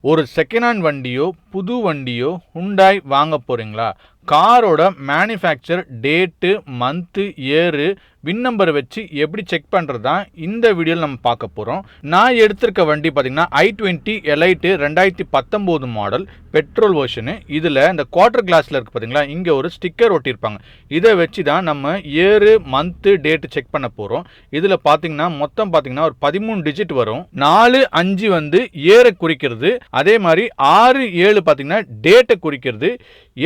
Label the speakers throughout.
Speaker 1: ஒரு second hand வண்டியோ புது வண்டியோ Hyundai வாங்க போகிறீங்களா? காரோட manufacture date, month, year, win number வச்சு எப்படி செக் பண்ணுறது தான் இந்த வீடியோவில் நம்ம பார்க்க போகிறோம். நான் எடுத்திருக்க வண்டி பார்த்திங்கன்னா i20 elite 2019 model petrol version. இதில் இந்த குவார்டர் கிளாஸில் இருக்குது பார்த்தீங்களா, இங்கே ஒரு ஸ்டிக்கர் ஒட்டியிருப்பாங்க. இதை வச்சு தான் நம்ம இயரு, மந்த்து, டேட்டு செக் பண்ண போகிறோம். இதில் பார்த்தீங்கன்னா மொத்தம் பார்த்தீங்கன்னா ஒரு 13 டிஜிட் வரும். 4, 5 வந்து இயரை குறிக்கிறது, அதே மாதிரி 6, 7 பார்த்தீங்கன்னா டேட்டை குறிக்கிறது,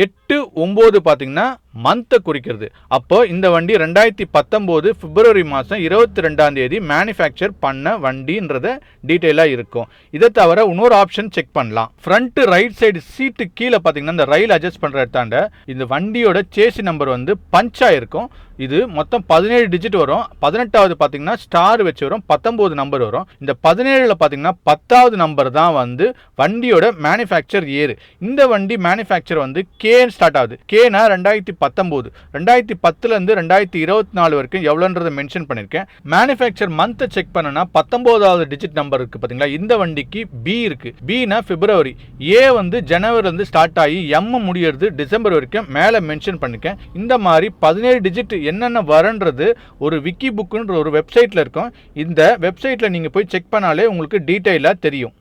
Speaker 1: 8, 9 பார்த்தீங்கன்னா மந்த்தை குறிக்கிறது. அப்போ இந்த வண்டி 2019 பிப்ரவரி மாதம் 22ஆம் தேதி மேனுஃபேக்சர் பண்ண வண்டின்றத டீட்டெயிலாக இருக்கும். இதை தவிர இன்னொரு ஆப்ஷன் செக் பண்ணலாம். ஃப்ரண்ட் ரைட் சைடு சீட்டு கீழே பார்த்தீங்கன்னா இந்த ரயில் அட்ஜஸ்ட் பண்ணுற இடத்தாண்ட இந்த வண்டியோட சேசி நம்பர் வந்து பஞ்ச் ஆகிருக்கும். இது மொத்தம் 17 டிஜிட் வரும். 18வது பார்த்தீங்கன்னா ஸ்டார் வச்சு வரும். 19 நம்பர் வரும். இந்த 17ல் பார்த்தீங்கன்னா 10வது நம்பர் தான் வந்து வண்டியோட மேனுஃபேக்சர் இயர். இந்த வண்டி மேனுஃபேக்சர் வந்து கே ஸ்டார்ட் ஆகுது. கேனா 2019, 2010லேருந்து 2024 வரைக்கும் எவ்வளோன்றதை மென்ஷன் பண்ணியிருக்கேன். மேனுஃபேக்சர் மந்த்தை செக் பண்ணனா 19வது டிஜிட் நம்பர் இருக்குது பார்த்தீங்களா, இந்த வண்டிக்கு பி இருக்குது. பினா பிப்ரவரி, ஏ வந்து ஜனவரிலேருந்து ஸ்டார்ட் ஆகி எம் முடியறது டிசம்பர் வரைக்கும் மேலே மென்ஷன் பண்ணியிருக்கேன். இந்த மாதிரி 17 டிஜிட் என்னென்ன வரன்றது ஒரு விக்கி புக்குன்ற ஒரு வெப்சைட்டில் இருக்கும். இந்த வெப்சைட்டில் நீங்கள் போய் செக் பண்ணாலே உங்களுக்கு டீட்டெயிலாக தெரியும்.